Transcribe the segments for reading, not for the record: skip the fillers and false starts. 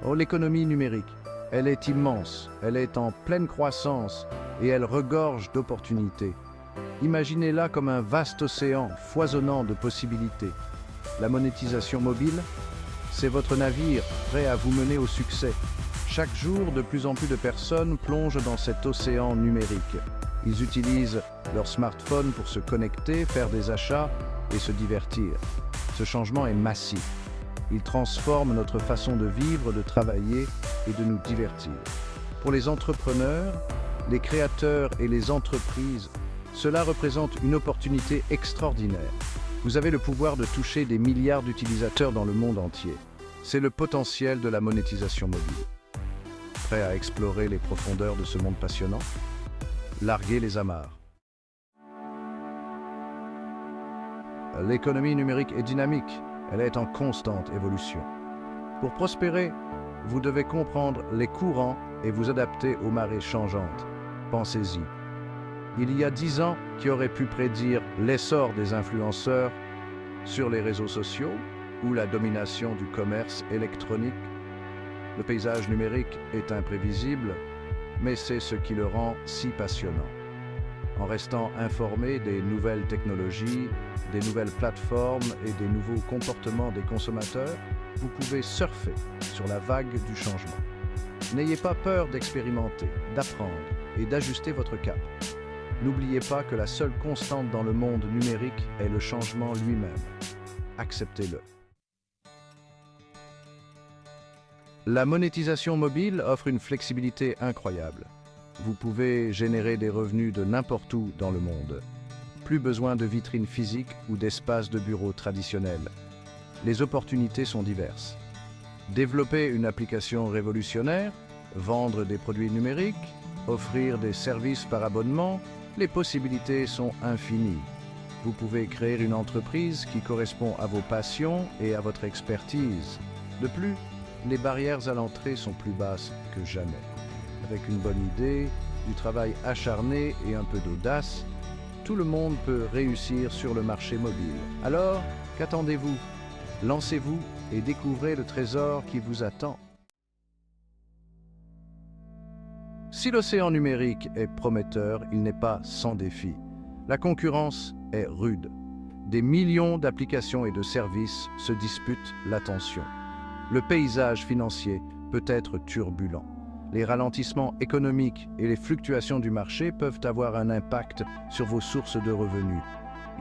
Or, l'économie numérique, elle est immense, elle est en pleine croissance et elle regorge d'opportunités. Imaginez-la comme un vaste océan foisonnant de possibilités. La monétisation mobile, c'est votre navire prêt à vous mener au succès. Chaque jour, de plus en plus de personnes plongent dans cet océan numérique. Ils utilisent leur smartphone pour se connecter, faire des achats et se divertir. Ce changement est massif. Il transforme notre façon de vivre, de travailler et de nous divertir. Pour les entrepreneurs, les créateurs et les entreprises, cela représente une opportunité extraordinaire. Vous avez le pouvoir de toucher des milliards d'utilisateurs dans le monde entier. C'est le potentiel de la monétisation mobile. Prêt à explorer les profondeurs de ce monde passionnant? Larguez les amarres. L'économie numérique est dynamique, elle est en constante évolution. Pour prospérer, vous devez comprendre les courants et vous adapter aux marées changeantes. Pensez-y. Il y a 10 ans, qui aurait pu prédire l'essor des influenceurs sur les réseaux sociaux ou la domination du commerce électronique? Le paysage numérique est imprévisible, mais c'est ce qui le rend si passionnant. En restant informé des nouvelles technologies, des nouvelles plateformes et des nouveaux comportements des consommateurs, vous pouvez surfer sur la vague du changement. N'ayez pas peur d'expérimenter, d'apprendre et d'ajuster votre cap. N'oubliez pas que la seule constante dans le monde numérique est le changement lui-même. Acceptez-le. La monétisation mobile offre une flexibilité incroyable. Vous pouvez générer des revenus de n'importe où dans le monde. Plus besoin de vitrines physiques ou d'espaces de bureaux traditionnels. Les opportunités sont diverses. Développer une application révolutionnaire, vendre des produits numériques, offrir des services par abonnement, les possibilités sont infinies. Vous pouvez créer une entreprise qui correspond à vos passions et à votre expertise. De plus, les barrières à l'entrée sont plus basses que jamais. Avec une bonne idée, du travail acharné et un peu d'audace, tout le monde peut réussir sur le marché mobile. Alors, qu'attendez-vous? Lancez-vous et découvrez le trésor qui vous attend. Si l'océan numérique est prometteur, il n'est pas sans défi. La concurrence est rude. Des millions d'applications et de services se disputent l'attention. Le paysage financier peut être turbulent. Les ralentissements économiques et les fluctuations du marché peuvent avoir un impact sur vos sources de revenus.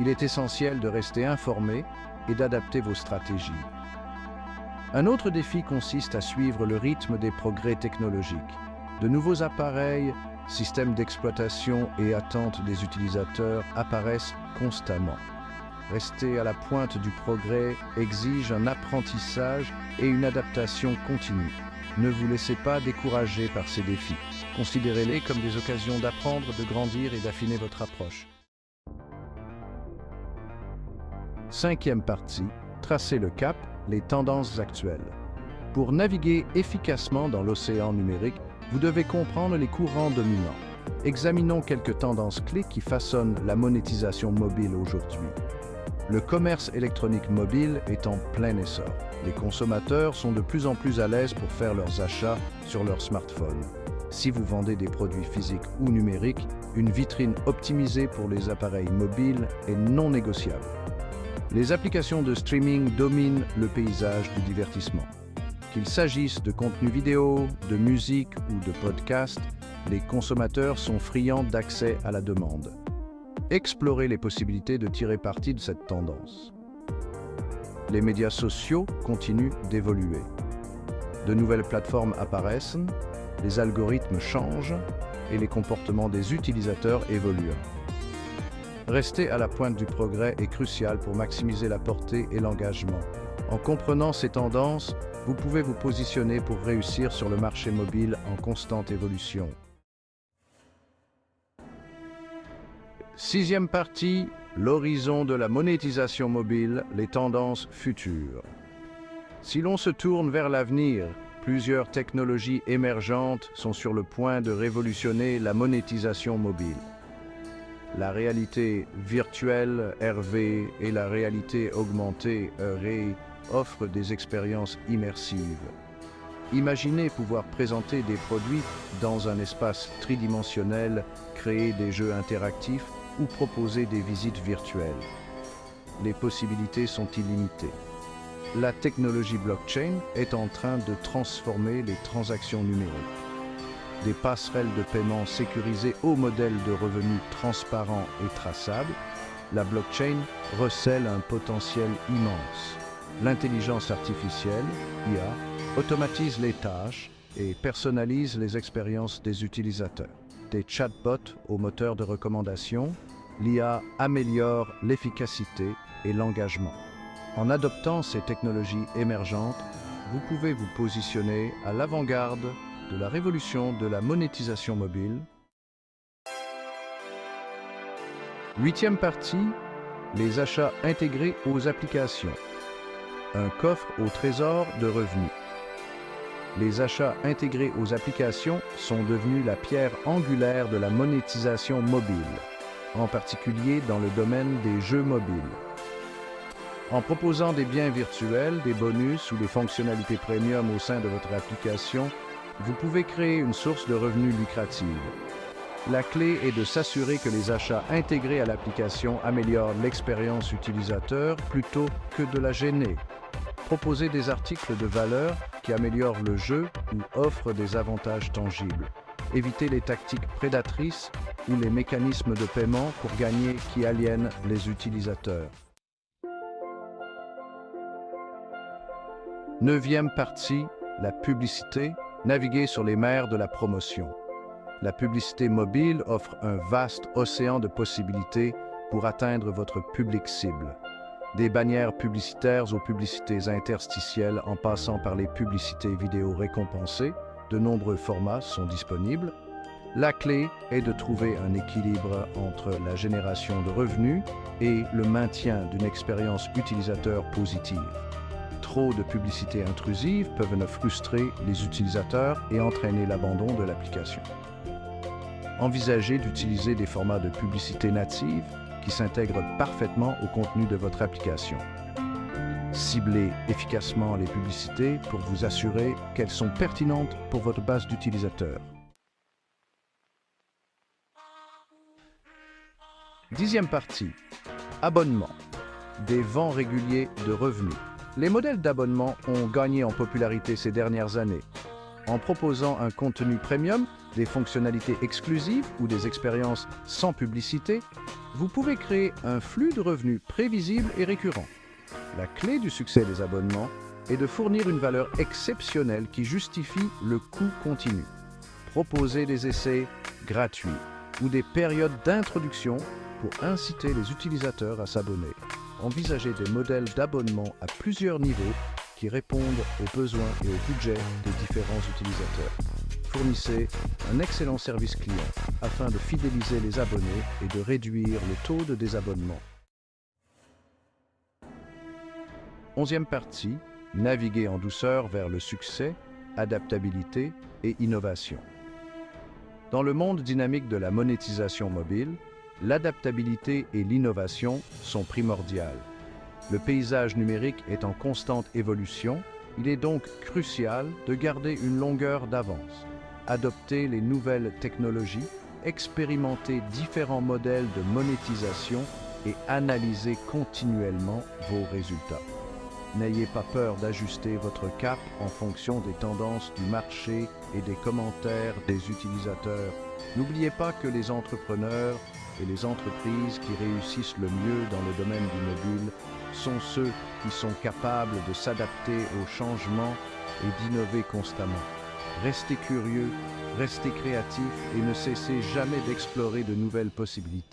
Il est essentiel de rester informé et d'adapter vos stratégies. Un autre défi consiste à suivre le rythme des progrès technologiques. De nouveaux appareils, systèmes d'exploitation et attentes des utilisateurs apparaissent constamment. Rester à la pointe du progrès exige un apprentissage et une adaptation continue. Ne vous laissez pas décourager par ces défis. Considérez-les comme des occasions d'apprendre, de grandir et d'affiner votre approche. Cinquième partie, tracez le cap, les tendances actuelles. Pour naviguer efficacement dans l'océan numérique, vous devez comprendre les courants dominants. Examinons quelques tendances clés qui façonnent la monétisation mobile aujourd'hui. Le commerce électronique mobile est en plein essor. Les consommateurs sont de plus en plus à l'aise pour faire leurs achats sur leur smartphone. Si vous vendez des produits physiques ou numériques, une vitrine optimisée pour les appareils mobiles est non négociable. Les applications de streaming dominent le paysage du divertissement. Qu'il s'agisse de contenu vidéo, de musique ou de podcast, les consommateurs sont friands d'accès à la demande. Explorez les possibilités de tirer parti de cette tendance. Les médias sociaux continuent d'évoluer. De nouvelles plateformes apparaissent, les algorithmes changent et les comportements des utilisateurs évoluent. Rester à la pointe du progrès est crucial pour maximiser la portée et l'engagement. En comprenant ces tendances, vous pouvez vous positionner pour réussir sur le marché mobile en constante évolution. Sixième partie, l'horizon de la monétisation mobile, les tendances futures. Si l'on se tourne vers l'avenir, plusieurs technologies émergentes sont sur le point de révolutionner la monétisation mobile. La réalité virtuelle, RV, et la réalité augmentée, ERE, offrent des expériences immersives. Imaginez pouvoir présenter des produits dans un espace tridimensionnel, créer des jeux interactifs ou proposer des visites virtuelles. Les possibilités sont illimitées. La technologie blockchain est en train de transformer les transactions numériques. Des passerelles de paiement sécurisées au modèle de revenus transparents et traçables, la blockchain recèle un potentiel immense. L'intelligence artificielle, IA, automatise les tâches et personnalise les expériences des utilisateurs. Des chatbots au moteur de recommandation, l'IA améliore l'efficacité et l'engagement. En adoptant ces technologies émergentes, vous pouvez vous positionner à l'avant-garde de la révolution de la monétisation mobile. Huitième partie, les achats intégrés aux applications. Un coffre au trésor de revenus. Les achats intégrés aux applications sont devenus la pierre angulaire de la monétisation mobile, en particulier dans le domaine des jeux mobiles. En proposant des biens virtuels, des bonus ou des fonctionnalités premium au sein de votre application, vous pouvez créer une source de revenus lucrative. La clé est de s'assurer que les achats intégrés à l'application améliorent l'expérience utilisateur plutôt que de la gêner. Proposez des articles de valeur qui améliorent le jeu ou offrent des avantages tangibles. Évitez les tactiques prédatrices ou les mécanismes de paiement pour gagner qui aliènent les utilisateurs. Neuvième partie, la publicité, naviguer sur les mers de la promotion. La publicité mobile offre un vaste océan de possibilités pour atteindre votre public cible. Des bannières publicitaires aux publicités interstitielles en passant par les publicités vidéo récompensées, de nombreux formats sont disponibles. La clé est de trouver un équilibre entre la génération de revenus et le maintien d'une expérience utilisateur positive. Trop de publicités intrusives peuvent frustrer les utilisateurs et entraîner l'abandon de l'application. Envisagez d'utiliser des formats de publicité native qui s'intègrent parfaitement au contenu de votre application. Ciblez efficacement les publicités pour vous assurer qu'elles sont pertinentes pour votre base d'utilisateurs. Dixième partie, abonnement, des vents réguliers de revenus. Les modèles d'abonnement ont gagné en popularité ces dernières années. En proposant un contenu premium, des fonctionnalités exclusives ou des expériences sans publicité, vous pouvez créer un flux de revenus prévisible et récurrent. La clé du succès des abonnements est de fournir une valeur exceptionnelle qui justifie le coût continu. Proposez des essais gratuits ou des périodes d'introduction pour inciter les utilisateurs à s'abonner. Envisagez des modèles d'abonnement à plusieurs niveaux qui répondent aux besoins et au budget des différents utilisateurs. Fournissez un excellent service client afin de fidéliser les abonnés et de réduire le taux de désabonnement. Onzième partie, naviguer en douceur vers le succès, adaptabilité et innovation. Dans le monde dynamique de la monétisation mobile, l'adaptabilité et l'innovation sont primordiales. Le paysage numérique est en constante évolution, il est donc crucial de garder une longueur d'avance. Adopter les nouvelles technologies, expérimenter différents modèles de monétisation et analyser continuellement vos résultats. N'ayez pas peur d'ajuster votre cap en fonction des tendances du marché et des commentaires des utilisateurs. N'oubliez pas que les entrepreneurs et les entreprises qui réussissent le mieux dans le domaine du mobile sont ceux qui sont capables de s'adapter aux changements et d'innover constamment. Restez curieux, restez créatifs et ne cessez jamais d'explorer de nouvelles possibilités.